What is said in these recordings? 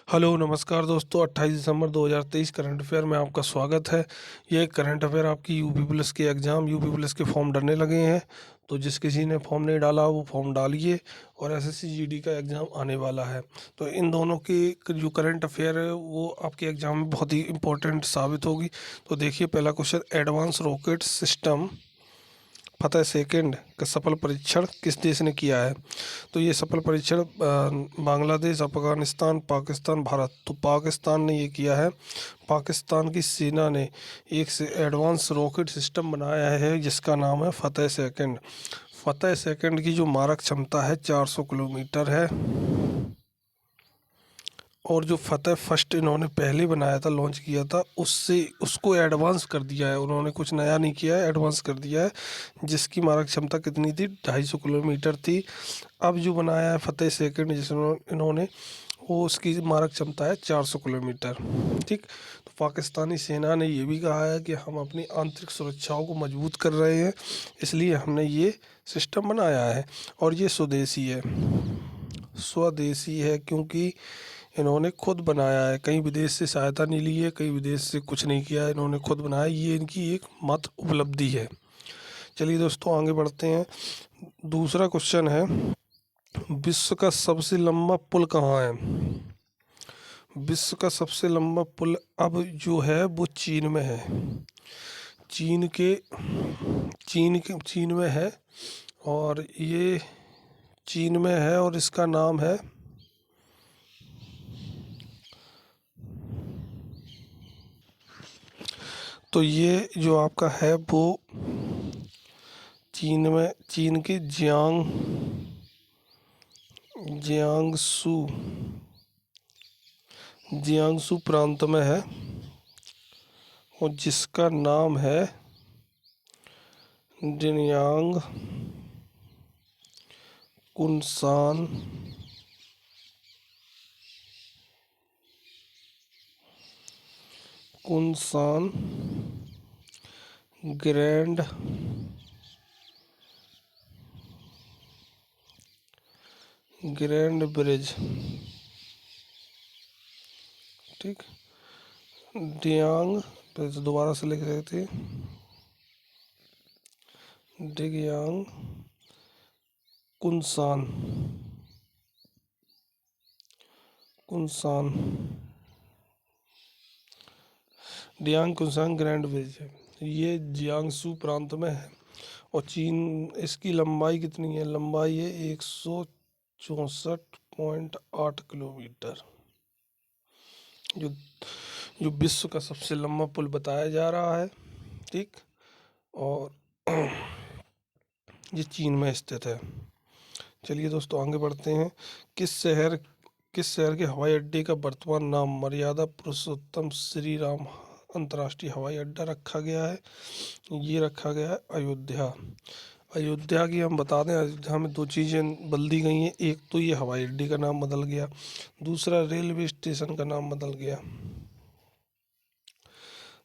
Hello नमस्कार दोस्तों, 28 दिसंबर 2023 current affair में आपका स्वागत है। ये करंट अफेयर आपकी यूपी पुलिस के एग्ज़ाम यूपी पुलिस के फॉर्म डलने लगे हैं। तो जिस किसी ने फॉर्म नहीं डाला वो फॉर्म डालिए। और एसएससी जीडी का एग्ज़ाम आने वाला है, तो इन दोनों की जो करंट अफेयर है वो आपके एग्ज़ाम में बहुत ही इंपॉर्टेंट साबित होगी। तो देखिए, पहला क्वेश्चन, एडवांस रॉकेट सिस्टम फतह सेकंड का सफल परीक्षण किस देश ने किया है? तो ये सफल परीक्षण बांग्लादेश, अफगानिस्तान, पाकिस्तान, भारत। तो पाकिस्तान ने ये किया है। पाकिस्तान की सेना ने एक से एडवांस रॉकेट सिस्टम बनाया है जिसका नाम है फतेह सेकंड। फतेह सेकंड की जो मारक क्षमता है 400 किलोमीटर है। और जो फतेह फर्स्ट इन्होंने पहले बनाया था, लॉन्च किया था, उससे उसको एडवांस कर दिया है। उन्होंने कुछ नया नहीं किया है, एडवांस कर दिया है। जिसकी मारक क्षमता कितनी थी? 250 किलोमीटर थी। अब जो बनाया है फतेह सेकंड जिसमें इन्होंने, वो उसकी मारक क्षमता है 400 किलोमीटर। ठीक। तो पाकिस्तानी सेना ने ये भी कहा है कि हम अपनी आंतरिक सुरक्षाओं को मजबूत कर रहे हैं, इसलिए हमने ये सिस्टम बनाया है। और ये स्वदेशी है, स्वदेशी है, क्योंकि इन्होंने खुद बनाया है। कहीं विदेश से सहायता नहीं ली है, कहीं विदेश से कुछ नहीं किया है, इन्होंने खुद बनाया। ये इनकी एक मात्र उपलब्धि है। चलिए दोस्तों, आगे बढ़ते हैं। दूसरा क्वेश्चन है, विश्व का सबसे लंबा पुल कहाँ है? विश्व का सबसे लंबा पुल अब जो है वो चीन में है। चीन के चीन में है। और ये चीन में है और इसका नाम है, तो ये जो आपका है वो चीन के जियांगसू जियांगसू प्रांत में है। और जिसका नाम है डिनयांग कुनसान कुनसान ग्रैंड ग्रैंड ब्रिज। ठीक। डियांग, तो दोबारा से लिख रहे थे, डिगयांग कुनसान कुनसान डियांग कुनसान ग्रैंड ब्रिज है। ये जियांगसू प्रांत में है। और चीन, इसकी लंबाई कितनी है? लंबाई है 164.8 किलोमीटर। जो जो विश्व का सबसे लंबा पुल बताया जा रहा है। ठीक। और ये चीन में स्थित है। चलिए दोस्तों, आगे बढ़ते हैं। किस शहर किस शहर के हवाई अड्डे का वर्तमान नाम मर्यादा पुरुषोत्तम श्री राम अंतर्राष्ट्रीय हवाई अड्डा रखा गया है? ये रखा गया है अयोध्या। अयोध्या की हम बता दें, अयोध्या में दो चीज़ें बदल दी गई हैं। एक तो ये हवाई अड्डे का नाम बदल गया, दूसरा रेलवे स्टेशन का नाम बदल गया।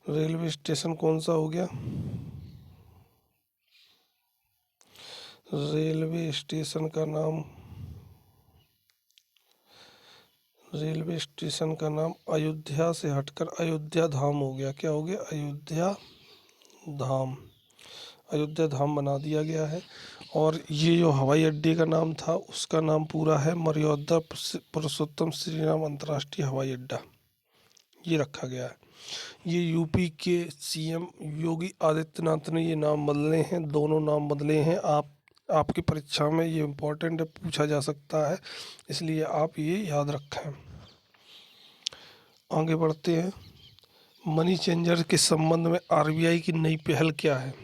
रेलवे स्टेशन कौन सा हो गया? रेलवे स्टेशन का नाम रेलवे स्टेशन का नाम अयोध्या से हटकर अयोध्या धाम हो गया। क्या हो गया? अयोध्या धाम। अयोध्या धाम बना दिया गया है। और ये जो हवाई अड्डे का नाम था उसका नाम पूरा है मर्यादा पुरुषोत्तम श्री राम अंतर्राष्ट्रीय हवाई अड्डा, ये रखा गया है। ये यूपी के सीएम योगी आदित्यनाथ ने ये नाम बदले हैं, दोनों नाम बदले हैं। आपकी परीक्षा में ये इम्पोर्टेंट पूछा जा सकता है, इसलिए आप ये याद रखें। आगे बढ़ते हैं। मनी चेंजर के संबंध में आरबीआई की नई पहल क्या है?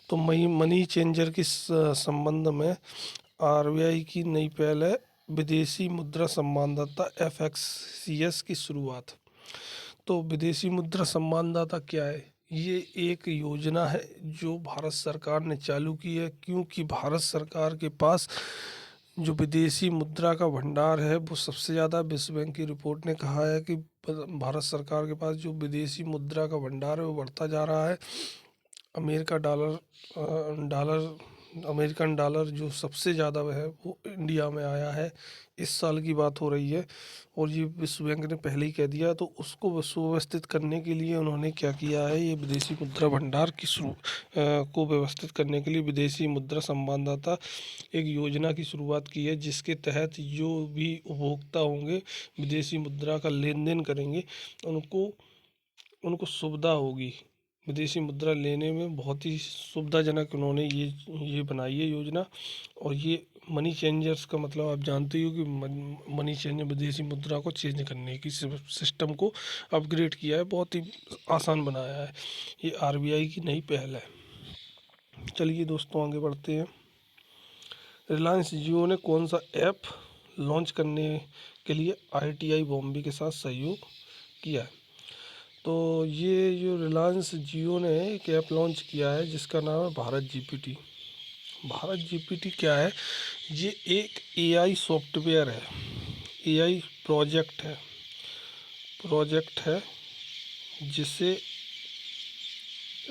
तो मनी चेंजर के संबंध में आरबीआई की नई पहल है विदेशी मुद्रा सम्मानदाता एफएक्सीएस की शुरुआत। तो विदेशी मुद्रा सम्मानदाता क्या है? ये एक योजना है जो भारत सरकार ने चालू की है, क्योंकि भारत सरकार के पास जो विदेशी मुद्रा का भंडार है वो सबसे ज़्यादा, विश्व बैंक की रिपोर्ट ने कहा है कि भारत सरकार के पास जो विदेशी मुद्रा का भंडार है वो बढ़ता जा रहा है। अमेरिका डॉलर अमेरिकन डॉलर जो सबसे ज़्यादा है वो इंडिया में आया है, इस साल की बात हो रही है। और ये विश्व बैंक ने पहले ही कह दिया, तो उसको सुव्यवस्थित करने के लिए उन्होंने क्या किया है, ये विदेशी मुद्रा भंडार की को व्यवस्थित करने के लिए विदेशी मुद्रा संवाददाता एक योजना की शुरुआत की है, जिसके तहत जो भी उपभोक्ता होंगे विदेशी मुद्रा का लेन देन करेंगे उनको उनको सुविधा होगी, विदेशी मुद्रा लेने में बहुत ही सुविधाजनक उन्होंने ये बनाई है योजना। और ये मनी चेंजर्स का मतलब आप जानते ही हो कि मनी चेंजर विदेशी मुद्रा को चेंज करने की सिस्टम को अपग्रेड किया है, बहुत ही आसान बनाया है। ये आरबीआई की नई पहल है। चलिए दोस्तों आगे बढ़ते हैं। रिलायंस जियो ने कौन सा ऐप लॉन्च करने के लिए आईटीआई बॉम्बे के साथ सहयोग किया है? तो ये जो रिलायंस जियो ने एक ऐप लॉन्च किया है जिसका नाम है भारत जीपीटी। भारत जीपीटी क्या है? ये एक एआई सॉफ्टवेयर है, एआई प्रोजेक्ट है जिसे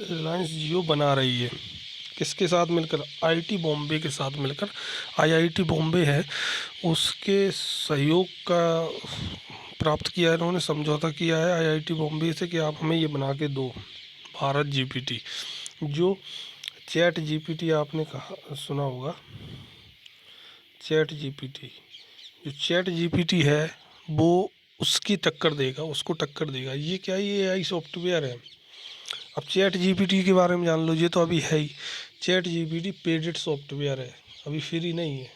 रिलायंस जियो बना रही है। किसके साथ मिलकर? आईआईटी बॉम्बे के साथ मिलकर। आईआईटी बॉम्बे है उसके सहयोग का प्राप्त किया है, इन्होंने समझौता किया है आईआईटी बॉम्बे से कि आप हमें ये बना के दो भारत जीपीटी। जो चैट जीपीटी आपने कहा सुना होगा, चैट जीपीटी, जो चैट जीपीटी है वो उसकी टक्कर देगा, उसको टक्कर देगा। ये क्या, ये एआई सॉफ्टवेयर है। अब चैट जीपीटी के बारे में जान लो, ये तो अभी है ही। चैट जीपीटी पेडेड सॉफ्टवेयर है, अभी फ्री नहीं है,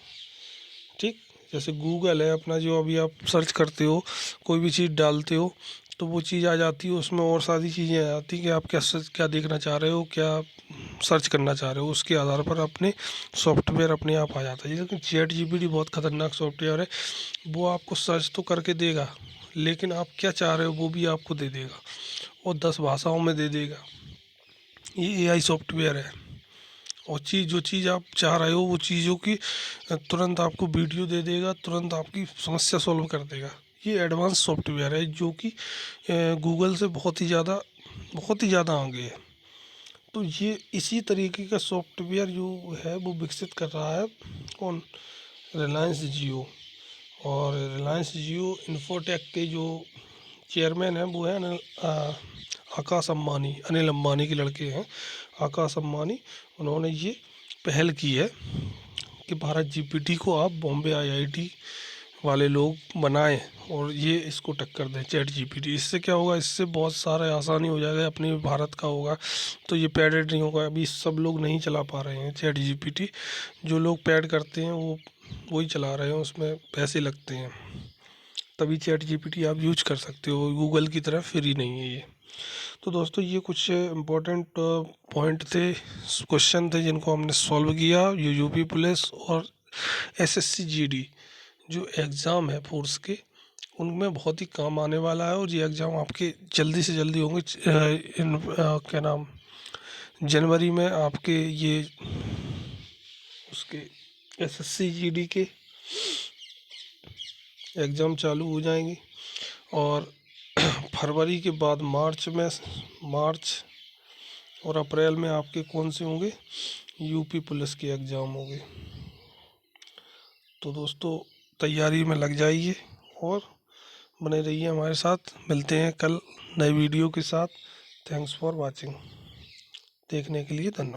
ठीक। जैसे गूगल है अपना, जो अभी आप सर्च करते हो कोई भी चीज़ डालते हो तो वो चीज़ आ जाती है, उसमें और सारी चीज़ें आ जाती हैं कि आप क्या देखना चाह रहे हो, क्या सर्च करना चाह रहे हो, उसके आधार पर अपने सॉफ्टवेयर अपने आप आ जाता है। लेकिन चैट जीपीटी बहुत ख़तरनाक सॉफ्टवेयर है, वो आपको सर्च तो करके देगा लेकिन आप क्या चाह रहे हो वो भी आपको दे देगा, और 10 भाषाओं में दे देगा। ये एआई सॉफ्टवेयर है। और जो चीज़ आप चाह रहे हो वो चीज़ों की तुरंत आपको वीडियो दे देगा, तुरंत आपकी समस्या सॉल्व कर देगा। ये एडवांस सॉफ्टवेयर है जो कि गूगल से बहुत ही ज़्यादा आगे है। तो ये इसी तरीके का सॉफ्टवेयर जो है वो विकसित कर रहा है कौन? रिलायंस जियो। और रिलायंस जियो इन्फोटेक के जो चेयरमैन हैं वो है आकाश अम्बानी, अनिल अम्बानी के लड़के हैं आकाश अम्बानी। उन्होंने ये पहल की है कि भारत जीपीटी को आप बॉम्बे आईआईटी वाले लोग बनाएं और ये इसको टक्कर दें चैट जीपीटी। इससे क्या होगा, इससे बहुत सारा आसानी हो जाएगा, अपने भारत का होगा तो ये पैडेड नहीं होगा। अभी सब लोग नहीं चला पा रहे हैं चैट जीपीटी, जो लोग पैड करते हैं वो वही चला रहे हैं, उसमें पैसे लगते हैं, तभी चैट जीपीटी आप यूज कर सकते हो, गूगल की तरह फ्री नहीं है ये। तो दोस्तों ये कुछ इम्पोर्टेंट पॉइंट थे, क्वेश्चन थे जिनको हमने सॉल्व किया। यूपी पुलिस और एसएससी जीडी जो एग्ज़ाम है फोर्स के, उनमें बहुत ही काम आने वाला है। और ये एग्ज़ाम आपके जल्दी से जल्दी होंगे। क्या नाम, जनवरी में आपके ये उसके एसएससी जीडी के एग्ज़ाम चालू हो जाएंगे। और फरवरी के बाद मार्च और अप्रैल में आपके कौन से होंगे? यूपी पुलिस के एग्ज़ाम होंगे। तो दोस्तों तैयारी में लग जाइए और बने रहिए हमारे साथ। मिलते हैं कल नए वीडियो के साथ। थैंक्स फॉर वाचिंग, देखने के लिए धन्यवाद।